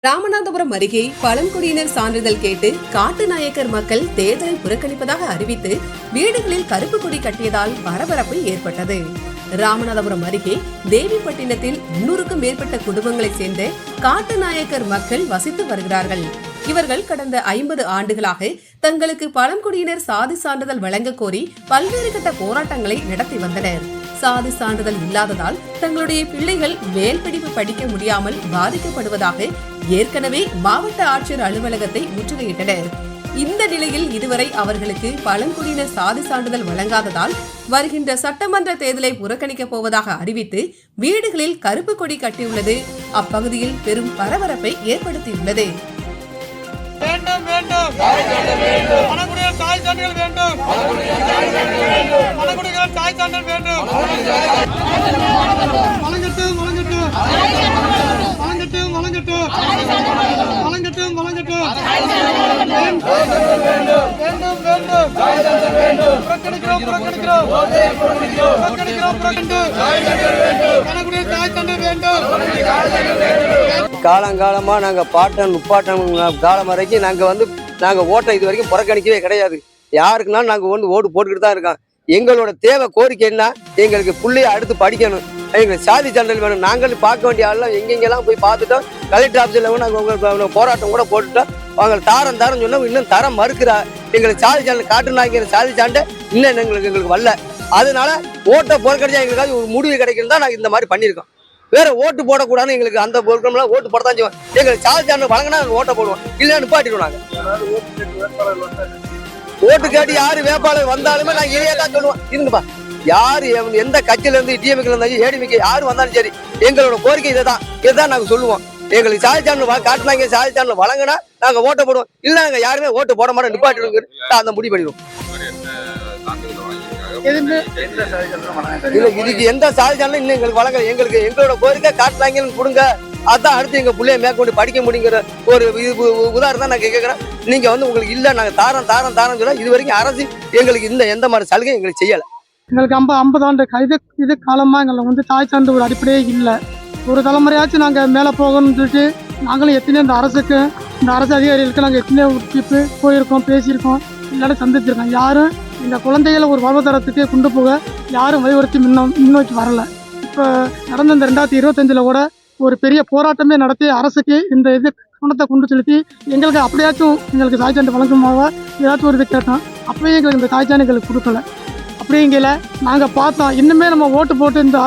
ராமநாதபுரம் அருகே பழங்குடியினர் சான்றிதழ் கேட்டு காட்டுநாயக்கர் மக்கள் தேர்தலை புறக்கணிப்பதாக அறிவித்து வீடுகளில் கருப்பு கொடி கட்டியதால் பரபரப்பு ஏற்பட்டது. ராமநாதபுரம் அருகே தேவிப்பட்டினத்தில் 300க்கும் மேற்பட்ட குடும்பங்களை சேர்ந்த காட்டுநாயக்கர் மக்கள் வசித்து வருகிறார்கள். இவர்கள் கடந்த 50 ஆண்டுகளாக தங்களுக்கு பழங்குடியினர் சாதி சான்றிதழ் வழங்க கோரி பல்வேறு கட்ட போராட்டங்களை நடத்தி வந்தனர். சாதி சான்றிதழ் இல்லாததால் தங்களுடைய பிள்ளைகள் மேல் படிப்பு படிக்க முடியாமல் பாதிக்கப்படுவதாக ஏற்கனவே மாவட்ட ஆட்சியர் அலுவலகத்தை முற்றுகையிட்டனர். இந்த நிலையில் இதுவரை அவர்களுக்கு பழங்குடியினர் சாதி சான்றிதழ் வழங்காததால் வருகின்ற சட்டமன்ற தேர்தலை புறக்கணிக்கப் போவதாக அறிவித்து வீடுகளில் கருப்பு கொடி கட்டியுள்ளது அப்பகுதியில் பெரும் பரபரப்பை ஏற்படுத்தியுள்ளது. வேண்டும் வேண்டும் பழங்குடியினர் தாய் சான்றிதழ் வேண்டும், பழங்குடியினர் தாய் சான்றிதழ் வேண்டும், வழங்கட்டும் வழங்கட்டும் வழங்கட்டும் வழங்கட்டும் வழங்கட்டும் வழங்கட்டும் வேண்டும் வேண்டும் புறக்கணிக்கிறோம் புறக்கணிக்கிறோம் புறக்கணிக்கிறோம் பழங்குடியினர் தாய் சான்றிதழ் வேண்டும். காலங்காலமாக நாங்கள் பாட்டன் முப்பாட்டன் காலம் வரைக்கும் நாங்கள் ஓட்டை இது வரைக்கும் புறக்கணிக்கவே கிடையாது. யாருக்குனாலும் நாங்கள் ஓட்டு போட்டுக்கிட்டு தான் இருக்கோம். எங்களோட தேவை கோரிக்கை என்ன, எங்களுக்கு பிள்ளைய அடுத்து படிக்கணும், எங்களுக்கு சாதி சான்றிதழ் வேணும். நாங்கள் பார்க்க வேண்டிய ஆள்லாம் எங்கெங்கெல்லாம் போய் பார்த்துட்டோம். கலெக்டர் ஆஃபீஸில் நாங்கள் உங்களுக்கு போராட்டம் கூட போட்டுட்டோம். அவங்க தாரம் சொன்னோம், இன்னும் தரம் மறுக்கிறா. எங்களுக்கு சாதி சான்றிதழ் காட்டுனாங்கிற சாதி சான்றை இன்னும் எங்களுக்கு வரல. அதனால ஓட்டை புறக்கணிச்சா எங்களுக்காக ஒரு முடிவு கிடைக்கணும் தான் நாங்கள் இந்த மாதிரி பண்ணியிருக்கோம். வேற ஓட்டு போடக்கூடாதுன்னு எங்களுக்கு அந்த பொருட்கள்லாம் ஓட்டு போடத்தான் செய்வோம். எங்களுக்கு சாதி சான்றிதழ் வழங்கினா ஓட்டை போடுவோம், இல்லைன்னு நிப்பாட்டிடுவோம். நாங்கள் ஓட்டு கேட்டு யாரு வேட்பாளர் வந்தாலுமே நாங்கள் இதையே தான் சொல்லுவோம். இருங்கப்பா, யாரு எந்த கட்சியில இருந்து டிஎம்கே இருந்தாலும் ஏடிஎம்கே யாரு வந்தாலும் சரி, எங்களோட கோரிக்கை இதைதான் நாங்கள் சொல்லுவோம். எங்களுக்கு சாதி சான்றிதழ் காட்டுனாங்க, சாதி சான்றிதழ் வழங்கினா நாங்கள் ஓட்டை போடுவோம், இல்லை நாங்கள் யாருமே ஓட்டு போட மாட்டோம், நிப்பாட்டிடுவோம். அந்த முடிவு பண்ணிடுவோம். இதுக்கு எந்த சாதி சான்றிதழும் இன்னும் எங்களுக்கு வழங்க. எங்களோட கோரிக்கை காட்டுனாங்கன்னு கொடுங்க, அதான் அடுத்து எங்க பிள்ளைய மேற்கொண்டு படிக்க முடியுங்கிற ஒரு உதாரணம் தான் நான் கேட்கிறேன். நீங்க உங்களுக்கு இல்ல நாங்க தாரம் சொல்ல இது வரைக்கும் அரசு எங்களுக்கு எந்த மாதிரி சலுகை எங்களுக்கு செய்யல. எங்களுக்கு 50 ஆண்டு இது காலமா எங்களுக்கு தாய் சார்ந்த ஒரு அடிப்படையே இல்லை. ஒரு தலைமுறையாச்சும் நாங்கள் மேலே போகணும்னு சொல்லிட்டு நாங்களும் எத்தனையோ இந்த அரசு அதிகாரிகளுக்கு நாங்கள் எத்தனையோ போயிருக்கோம், பேசியிருக்கோம், எல்லாரும் சந்திச்சிருக்கோம். யாரும் இந்த குழந்தைகளை ஒரு வாழ்வாதாரத்துக்கு கொண்டு போக யாரும் வலியுறுத்தி முன்னோக்கி வரல. இப்போ நடந்த இந்த 2025 கூட ஒரு பெரிய போராட்டமே நடத்தி அரசுக்கு இந்த கவனத்தை கொண்டு செலுத்தி எங்களுக்கு அப்படியாச்சும் எங்களுக்கு சாதி சான்று வழங்குமாக ஏதாச்சும் ஒரு கேட்டோம். அப்பயும் எங்களுக்கு இந்த சாதி சான்று எங்களுக்கு கொடுக்கல. அப்படிங்கல நாங்கள் பார்த்தோம், இன்னுமே நம்ம ஓட்டு போட்டு இந்த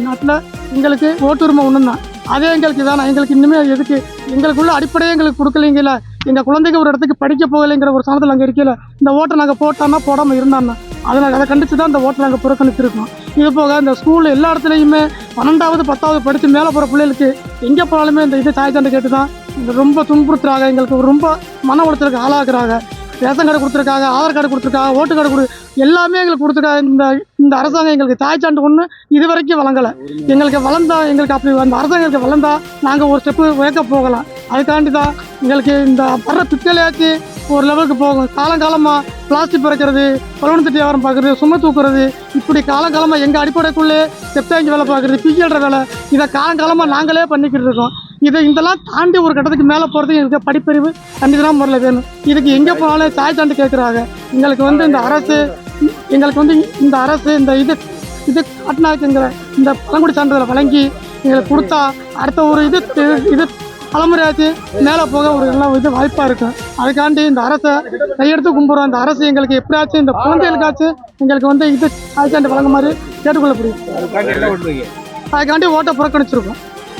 நாட்டில் எங்களுக்கு ஓட்டுரிமை ஒன்று தான். அதே எங்களுக்கு வேணாம். எங்களுக்கு இன்னுமே எதுக்கு எங்களுக்குள்ள அடிப்படையே எங்களுக்கு கொடுக்கலைங்கல. எங்கள் குழந்தைங்க ஒரு இடத்துக்கு படிக்க போகலைங்கிற ஒரு சாதத்தில் அங்கே இருக்கல. இந்த ஓட்டை நாங்கள் போட்டோம்னா போடாமல் இருந்தான்னா அதை கண்டித்து தான் இந்த ஓட்டை நாங்கள் புறக்கணிச்சிருக்கோம். இது போக இந்த ஸ்கூல் எல்லா இடத்துலையுமே 12வது 10வது படித்து மேலே போகிற பிள்ளைகளுக்கு எங்கே போனாலுமே இந்த சாதி சான்று கேட்டு தான் ரொம்ப துன்புறுத்துறாங்க. எங்களுக்கு ரொம்ப மன உளைச்சலுக்கு ஆளாக்குறாங்க. ரேஷன் கார்டு கொடுத்துருக்காங்க, ஆதார் கார்டு கொடுத்துருக்காங்க, ஓட்டு கார்டு எல்லாமே எங்களுக்கு கொடுத்துருக்காங்க. இந்த அரசாங்கம் எங்களுக்கு தாய் சான்று ஒன்று இது வரைக்கும் வழங்கலை. எங்களுக்கு வளர்ந்தா எங்களுக்கு அப்படி அந்த அரசாங்கத்துக்கு வளர்ந்தா நாங்கள் ஒரு ஸ்டெப்பு உயர்க்க போகலாம். அதுக்காண்டி தான் எங்களுக்கு இந்த வர்ற பித்தளையாச்சு ஒரு லெவலுக்கு போகும். காலங்காலமாக பிளாஸ்டிக் பறக்கிறது, பலவனத்தட்டி வியாபாரம் பார்க்குறது, சுமை தூக்குறது, இப்படி காலங்காலமாக எங்கள் அடிப்படைக்குள்ளே செப்டாங்கி வேலை பார்க்குறது, பிஜிஎல்ற வேலை, இதை காலங்காலமாக நாங்களே பண்ணிக்கிட்டு இருக்கோம். இதெல்லாம் தாண்டி ஒரு கட்டத்துக்கு மேலே போகிறதுக்கு எங்களுக்கு படிப்பறிவு கண்டிப்பாக முறையில் வேணும். இதுக்கு எங்கே போனாலும் சாய் சான்று கேட்குறாங்க. எங்களுக்கு இந்த அரசு இந்த அரசு இது காட்டினாக்குங்கிற இந்த பழங்குடி சான்றிதழை வழங்கி எங்களுக்கு கொடுத்தா அடுத்த ஒரு இது தலைமுறையாச்சு மேலே போக ஒரு நல்ல வாய்ப்பாக இருக்கும். அதுக்காண்டி இந்த அரசை கையெடுத்து கும்பிட்றோம். இந்த அரசு எங்களுக்கு எப்படியாச்சும் இந்த குழந்தைகளுக்காச்சும் எங்களுக்கு சாய் சான்று வழங்க மாதிரி கேட்டுக்கொள்ளப்படுது. அதுக்காண்டி ஓட்டை புறக்கணிச்சிருக்கோம்.